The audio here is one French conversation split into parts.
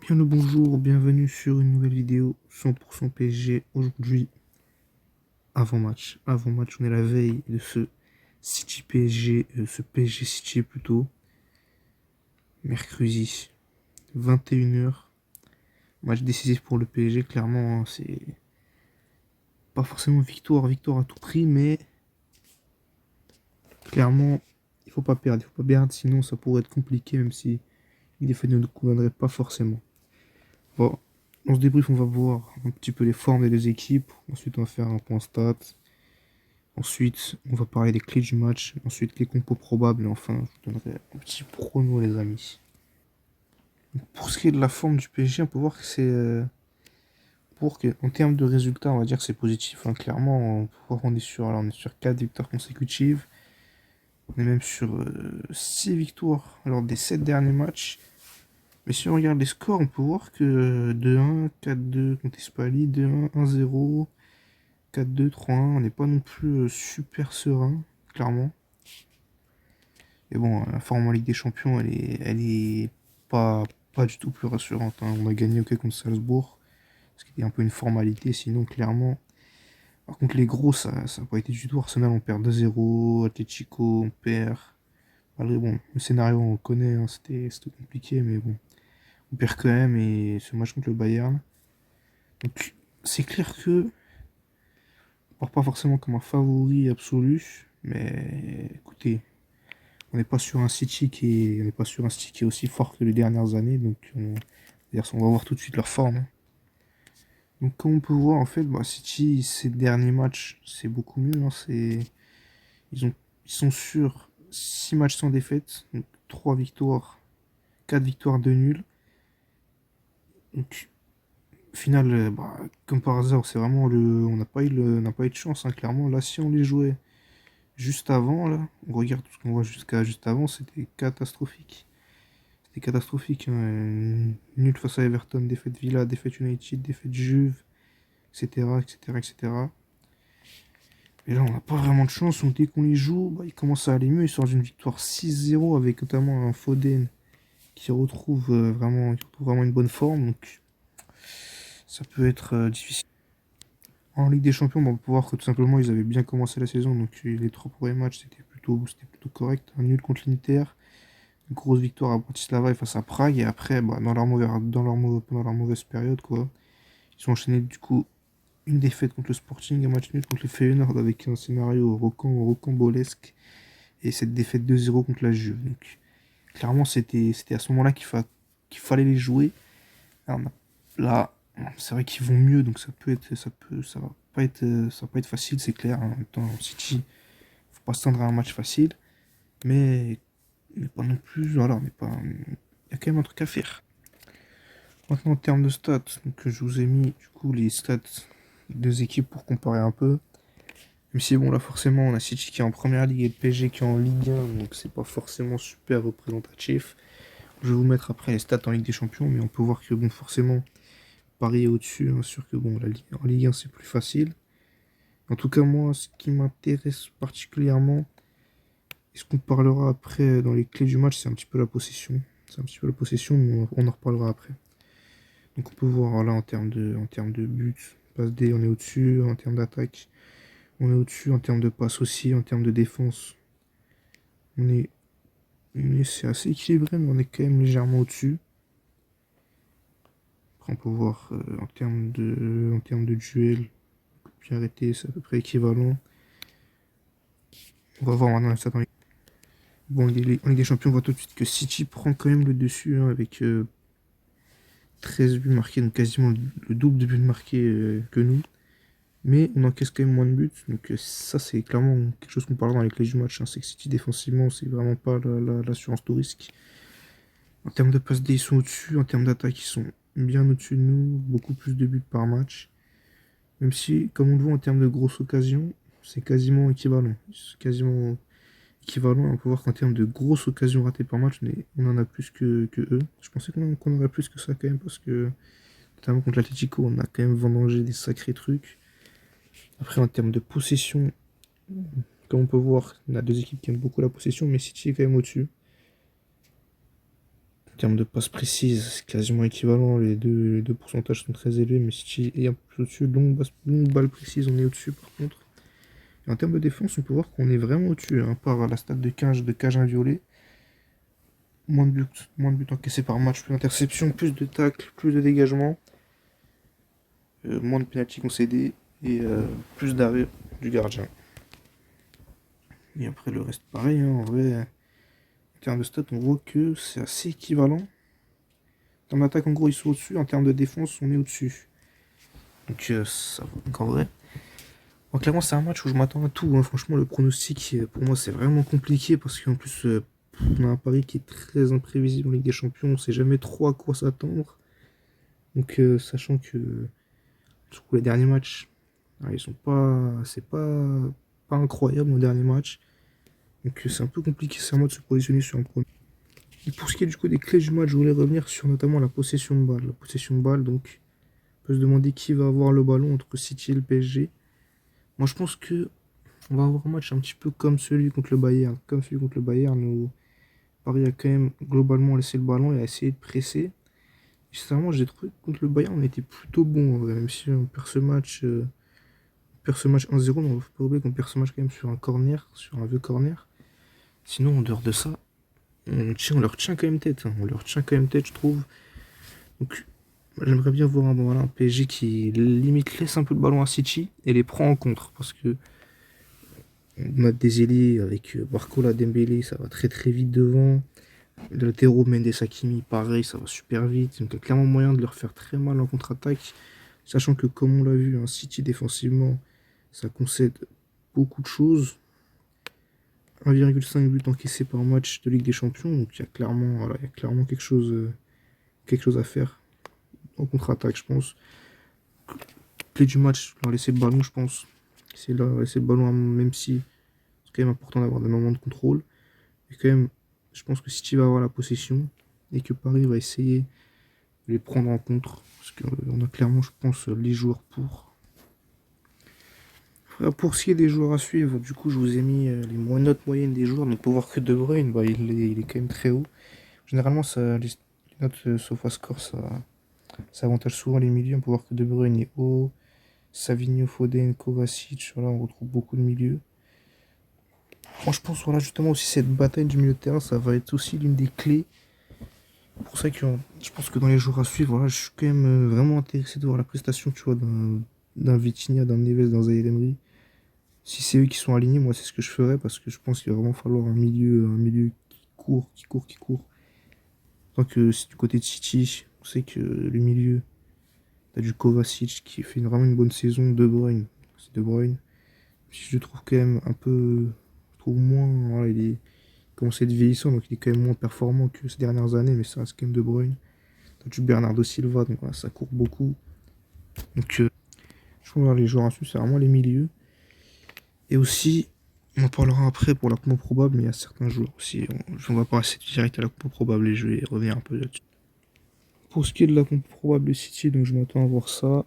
Bien le bonjour, bienvenue sur une nouvelle vidéo 100% PSG. Aujourd'hui, avant-match. Avant-match, on est la veille de ce City PSG, ce PSG City plutôt. Mercredi, 21h. Match décisif pour le PSG, clairement, hein, c'est pas forcément victoire à tout prix, mais clairement, il faut pas perdre. Il faut pas perdre, sinon ça pourrait être compliqué, même si une défaite ne nous conviendrait pas forcément. Bon, dans ce débrief, on va voir un petit peu les formes des deux équipes. Ensuite, on va faire un point stats. Ensuite, on va parler des clés du match. Ensuite, les compos probables. Et enfin, je vous donnerai un petit prono, les amis. Donc, pour ce qui est de la forme du PSG, on peut voir que c'est. En termes de résultats, on va dire que c'est positif, hein. Clairement, on peut voir qu'on est sur, alors, on est sur 4 victoires consécutives. On est même sur 6 victoires lors des 7 derniers matchs. Mais si on regarde les scores, on peut voir que 2-1, 4-2 contre Espali, 2-1, 1-0, 4-2, 3-1. On n'est pas non plus super serein, clairement. Et bon, la forme en Ligue des Champions, elle est pas du tout plus rassurante, hein. On a gagné ok contre Salzbourg, ce qui était un peu une formalité, sinon clairement. Par contre, les gros, ça n'a pas été du tout. Arsenal, on perd 2-0, Atletico, on perd. Malgré, bon, le scénario, on le connaît, hein, c'était compliqué, mais bon, on perd quand même, et ce match contre le Bayern. Donc, c'est clair que, on part pas forcément comme un favori absolu, mais écoutez, on n'est pas sur un City qui est aussi fort que les dernières années, donc on va voir tout de suite leur forme, hein. Donc comme on peut voir en fait, bah, City ces derniers matchs c'est beaucoup mieux, hein. Ils ont ils sont sur 6 matchs sans défaite, donc 3 victoires, 4 victoires, 2 nuls. Donc au final, bah, comme par hasard, c'est vraiment on n'a pas eu de chance, hein, clairement. Là, si on les jouait juste avant, là, on regarde tout ce qu'on voit jusqu'à juste avant, c'était catastrophique. C'était catastrophique, hein. Nul face à Everton, défaite Villa, défaite United, défaite Juve, etc. etc., etc. Et là, on n'a pas vraiment de chance. Donc, dès qu'on les joue, bah, ils commencent à aller mieux. Ils sortent d'une victoire 6-0 avec notamment un Foden qui retrouve vraiment une bonne forme. Donc, ça peut être difficile. En Ligue des Champions, bah, on peut voir que tout simplement, ils avaient bien commencé la saison. Donc, les 3 premiers matchs, c'était plutôt correct. Un nul contre l'Inter, une grosse victoire à Bratislava et face à Prague. Et après, bah, pendant leur mauvaise période, quoi, ils ont enchaîné du coup une défaite contre le Sporting, un match nul contre le Feyenoord avec un scénario rocambolesque et cette défaite 2-0 contre la Juve. Donc, clairement, c'était à ce moment-là qu'il fallait les jouer. Là, c'est vrai qu'ils vont mieux, donc ça va pas être facile, c'est clair, hein. En même temps, City, faut pas s'attendre à un match facile, mais pas non plus. Voilà, il y a quand même un truc à faire. Maintenant, en termes de stats, donc, je vous ai mis du coup les stats des deux équipes pour comparer un peu. Même si bon là forcément on a City qui est en première ligue et le PSG qui est en Ligue 1, donc c'est pas forcément super représentatif. Je vais vous mettre après les stats en Ligue des Champions, mais on peut voir que bon forcément Paris est au-dessus, hein, sûr que bon en Ligue 1 c'est plus facile. En tout cas moi ce qui m'intéresse particulièrement, et ce qu'on parlera après dans les clés du match, c'est un petit peu la possession. C'est un petit peu la possession, mais on en reparlera après. Donc on peut voir là en termes de buts, passe D on est au-dessus, en termes d'attaque on est au-dessus, en termes de passe aussi, en termes de défense on est c'est assez équilibré, mais on est quand même légèrement au-dessus. Après, on peut voir en termes de duel, puis arrêté, c'est à peu près équivalent. On va voir maintenant ça dans les... Bon, en Ligue des Champions, on voit tout de suite que City prend quand même le dessus, hein, avec 13 buts marqués, donc quasiment le double de buts marqués que nous. Mais on encaisse quand même moins de buts, donc ça c'est clairement quelque chose qu'on parlera dans les clés du match, hein. C'est que City défensivement, c'est vraiment pas l'assurance tout risque. En termes de passe D, ils sont au-dessus. En termes d'attaque, ils sont bien au-dessus de nous. Beaucoup plus de buts par match. Même si, comme on le voit en termes de grosses occasions, c'est quasiment équivalent. C'est quasiment équivalent. On peut voir qu'en termes de grosses occasions ratées par match, on en a plus que eux. Je pensais qu'on aurait plus que ça quand même, parce que, notamment contre l'Atletico, on a quand même vendangé des sacrés trucs. Après, en termes de possession, comme on peut voir, on a deux équipes qui aiment beaucoup la possession, mais City est quand même au-dessus. termes de passes précises, c'est quasiment équivalent. Les deux pourcentages sont très élevés, mais City est un peu plus au-dessus. Longue balle précise, on est au-dessus par contre. Et en termes de défense, on peut voir qu'on est vraiment au-dessus, hein, par la stat de cage inviolée. Moins de buts encaissés par match, plus d'interceptions, plus de tacles, plus de dégagements, moins de pénaltys concédés et plus d'arrêts du gardien. Et après le reste pareil, hein, en vrai, en termes de stats, on voit que c'est assez équivalent. En termes d'attaque, en gros, ils sont au-dessus. En termes de défense, on est au-dessus. Donc, ça va en vrai. Bon, clairement, c'est un match où je m'attends à tout, hein. Franchement, le pronostic, pour moi, c'est vraiment compliqué parce qu'en plus, on a un pari qui est très imprévisible en Ligue des Champions. On sait jamais trop à quoi s'attendre. Donc, sachant que surtout les derniers matchs, ils sont pas, c'est pas incroyable nos derniers matchs. Donc, c'est un peu compliqué, c'est à moi de se positionner sur un pronostic. Et pour ce qui est du coup des clés du match, je voulais revenir sur notamment la possession de balle. La possession de balle, donc, on peut se demander qui va avoir le ballon entre City et le PSG. Moi, je pense que on va avoir un match un petit peu comme celui contre le Bayern. Comme celui contre le Bayern, où Paris a quand même globalement laissé le ballon et a essayé de presser. Et sincèrement, j'ai trouvé que contre le Bayern, on était plutôt bon, en vrai, même si on perd ce match 1-0, mais on ne faut pas oublier qu'on perd ce match quand même sur un corner, sur un vieux corner. Sinon, en dehors de ça, on leur tient quand même tête, hein. On leur tient quand même tête, je trouve. Donc, j'aimerais bien voir un PSG qui limite laisse un peu le ballon à City et les prend en contre. Parce que on a des ailiers avec Barcola, Dembélé, ça va très très vite devant. Le latéraux, Mendes, Hakimi, pareil, ça va super vite. Donc il y a clairement moyen de leur faire très mal en contre-attaque. Sachant que, comme on l'a vu, un City défensivement, ça concède beaucoup de choses. 1,5 but encaissé par match de Ligue des Champions. Donc il y a clairement, voilà, il y a clairement quelque chose à faire en contre-attaque, je pense. Clé du match, leur laisser le ballon, je pense. C'est leur laisser le ballon, même si c'est quand même important d'avoir des moments de contrôle. Et quand même, je pense que City va avoir la possession et que Paris va essayer de les prendre en contre. Parce qu'on a clairement, je pense, les joueurs pour. Pour ce qui est des joueurs à suivre, du coup, je vous ai mis les notes moyennes des joueurs. Donc, pour voir que De Bruyne, bah, il est quand même très haut. Généralement, les notes SofaScore, ça avantage souvent les milieux. On peut voir que De Bruyne est haut. Savigno, Foden, Kovacic, voilà, on retrouve beaucoup de milieux. Moi, je pense, voilà, justement, aussi cette bataille du milieu de terrain, ça va être aussi l'une des clés. Pour ça que je pense que dans les jours à suivre, voilà, je suis quand même vraiment intéressé de voir la prestation, tu vois, d'un Vitinha, d'un Neves, d'un Zaïre Emery. Si c'est eux qui sont alignés, moi, c'est ce que je ferais parce que je pense qu'il va vraiment falloir un milieu qui court, qui court, qui court. Tant que c'est du côté de City, on sait que le milieu, t'as du Kovacic qui fait vraiment une bonne saison, De Bruyne, c'est De Bruyne. Je le trouve quand même un peu, je trouve moins, voilà, il commence à être vieillissant, donc il est quand même moins performant que ces dernières années, mais ça reste quand même De Bruyne. T'as du Bernardo Silva, donc voilà, ça court beaucoup. Donc je trouve que les joueurs à suivre, c'est vraiment les milieux. Et aussi, on en parlera après pour la compo probable, mais il y a certains joueurs aussi. On va passer direct à la compo probable et je vais revenir un peu là-dessus. Pour ce qui est de la compo probable de City, donc je m'attends à voir ça.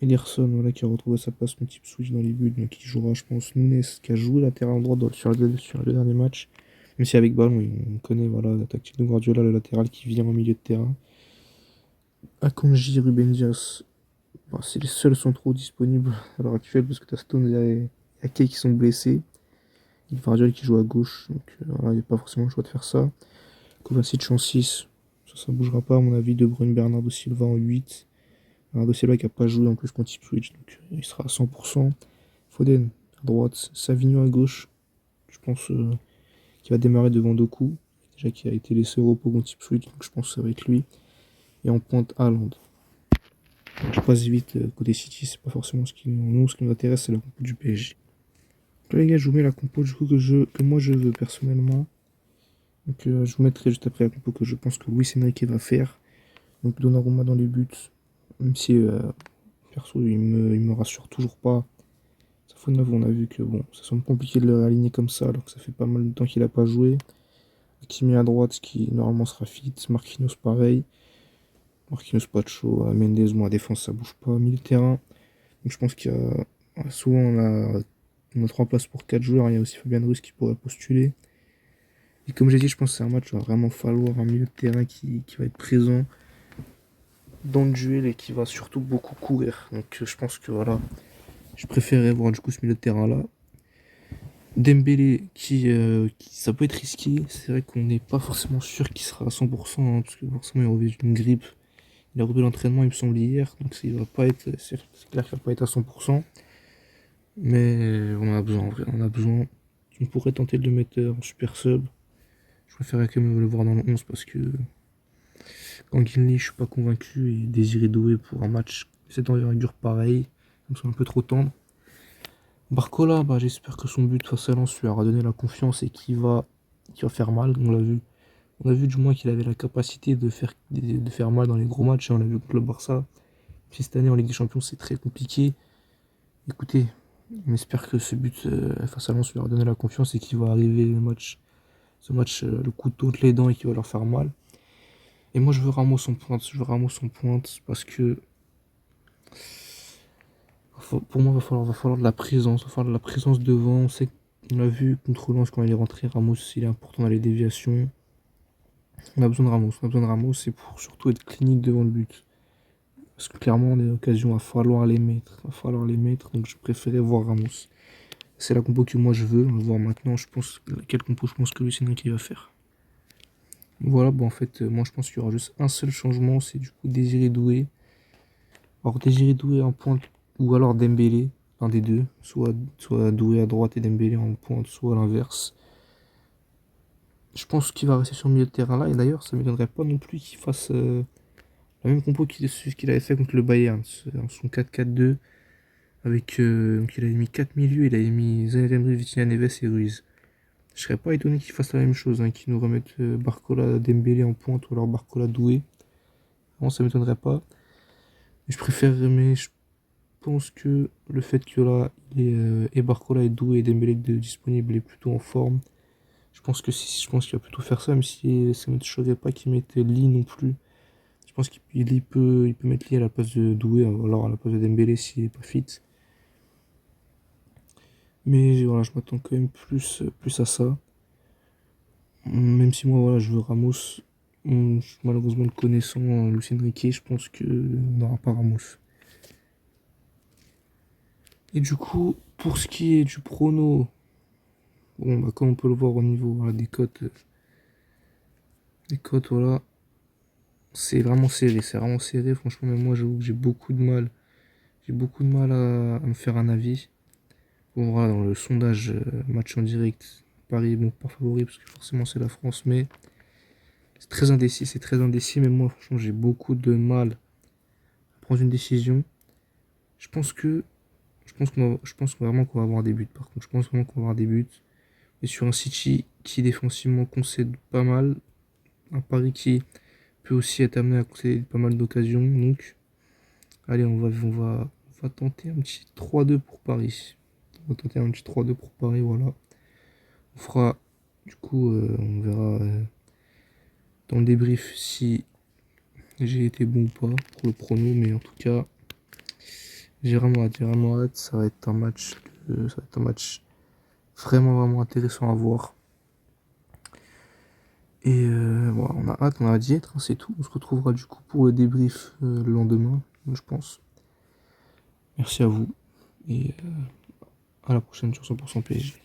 Ederson, voilà, qui a retrouvé sa place contre Ipswich dans les buts, donc il jouera, je pense, Nunes, qui a joué latéral droit sur sur les derniers matchs. Même si avec ballon, on connaît voilà, la tactique de Guardiola, le latéral qui vient au milieu de terrain. Akanji, Ruben Dias, bon, c'est les seuls centraux disponibles à l'heure actuelle parce que t'as Stones et Ake qui sont blessés. Il y a Vardiol qui joue à gauche, donc voilà, il n'y a pas forcément le choix de faire ça. Kovacic en 6, ça bougera pas à mon avis. De Bruyne, Bernardo Silva en 8. Bernardo Silva qui n'a pas joué en plus contre Ipswich, donc il sera à 100%. Foden à droite, Savigno à gauche, je pense qu'il va démarrer devant Doku, déjà qui a été laissé au repos contre Ipswich, donc je pense que ça va être lui. Et en pointe Haaland. Je passe vite côté City, c'est pas forcément ce qui nous intéresse, c'est la compo du PSG. Donc là les gars, je vous mets la compo du coup que moi je veux personnellement. Donc je vous mettrai juste après la compo que je pense que Luis Enrique va faire. Donc Donnarumma dans les buts, même si perso il me rassure toujours pas. Safonov, on a vu que bon, ça semble compliqué de le réaligner comme ça, alors que ça fait pas mal de temps qu'il a pas joué. Kimi à droite qui normalement sera fit, Marquinhos pareil. Marquinhos pas de chaud, Mendes, moi, défense ça bouge pas, milieu de terrain. Donc je pense qu'il y a souvent on a 3 places pour 4 joueurs, il y a aussi Fabien Ruiz qui pourrait postuler. Et comme j'ai dit, je pense que c'est un match où il va vraiment falloir un milieu de terrain qui va être présent dans le duel et qui va surtout beaucoup courir. Donc je pense que voilà, je préférerais voir du coup ce milieu de terrain là. Dembélé ça peut être risqué, c'est vrai qu'on n'est pas forcément sûr qu'il sera à 100%, hein, parce que forcément il revient d'une grippe. Il a repris l'entraînement, il me semble, hier, donc il va pas être, c'est clair qu'il va pas être à 100%. Mais on en a besoin, en vrai, on a besoin. On pourrait tenter de le mettre en super sub. Je préférerais quand même le voir dans le 11 parce que Ganguinli, je suis pas convaincu, et Désiré Doué pour un match de cette envergure pareil, ça me semble un peu trop tendre. Barcola, bah, j'espère que son but face à Lens lui aura donné la confiance et qu'il va faire mal. On a vu du moins qu'il avait la capacité de faire mal dans les gros matchs. On l'a vu contre le Barça. Puis cette année en Ligue des Champions, c'est très compliqué. Écoutez, on espère que ce but face à Lens lui aura donné la confiance et qu'il va arriver ce match le couteau entre les dents et qu'il va leur faire mal. Et moi, je veux Ramos en pointe. Je veux Ramos en pointe parce que pour moi, va falloir de la présence. Va falloir de la présence devant. On l'a vu contre Lens quand il est rentré. Ramos, il est important dans les déviations. On a besoin de Ramos. On a besoin de Ramos, c'est pour surtout être clinique devant le but. Parce que clairement, les occasions, va falloir les mettre. Va falloir les mettre. Donc, je préférais voir Ramos. C'est la compo que moi je veux. On va voir maintenant, je pense, quelle compo je pense que Luis Enrique va faire. Voilà, bon, en fait, moi je pense qu'il y aura juste un seul changement, c'est du coup Désiré Doué. Alors, Désiré Doué en pointe, ou alors Dembélé, un des deux. Soit Doué à droite et Dembélé en pointe, soit l'inverse. Je pense qu'il va rester sur le milieu de terrain là, et d'ailleurs, ça ne m'étonnerait pas non plus qu'il fasse la même compo qu'il avait fait contre le Bayern, son 4-4-2. Donc il avait mis 4 milieux, il avait mis Zaire Emery, Vitinha, Neves et Ruiz. Je serais pas étonné qu'il fasse la même chose, hein, qu'il nous remette Barcola, Dembélé en pointe ou alors Barcola Doué. Non, ça m'étonnerait pas. Mais je pense que le fait que là, et Barcola et Doué et Dembélé disponibles et plutôt en forme, je pense qu'il va plutôt faire ça, même si ça ne me choquerait pas qu'il mette Lee non plus. Je pense qu'il peut mettre Lee à la place de Doué, ou alors à la place de Dembélé s'il n'est pas fit. Mais voilà, je m'attends quand même plus à ça. Même si moi, voilà, je veux Ramos. Malheureusement, le connaissant, Luis Enrique, je pense qu'on n'aura pas Ramos. Et du coup, pour ce qui est du prono, bon, bah, comme on peut le voir au niveau voilà, des cotes, voilà, c'est vraiment serré. C'est vraiment serré, franchement, mais moi, j'avoue que j'ai beaucoup de mal. J'ai beaucoup de mal à me faire un avis. Bon, voilà, dans le sondage match en direct, Paris, bon, pas favori, parce que forcément, c'est la France, mais c'est très indécis, mais moi, franchement, j'ai beaucoup de mal à prendre une décision. Je pense que, je pense vraiment qu'on va avoir des buts. Par contre, je pense vraiment qu'on va avoir des buts. Et sur un City qui défensivement concède pas mal, un Paris qui peut aussi être amené à concéder pas mal d'occasions. Donc, allez, on va tenter un petit 3-2 pour Paris. On va tenter un petit 3-2 pour Paris, voilà. On fera, du coup, on verra dans le débrief si j'ai été bon ou pas pour le prono, mais en tout cas, j'ai vraiment hâte. Ça va être un match vraiment intéressant à voir. Et voilà, on a hâte, on a hâte d'y être, hein, c'est tout. On se retrouvera du coup pour le débrief le lendemain, je pense. Merci à vous et à la prochaine sur 100% PSG.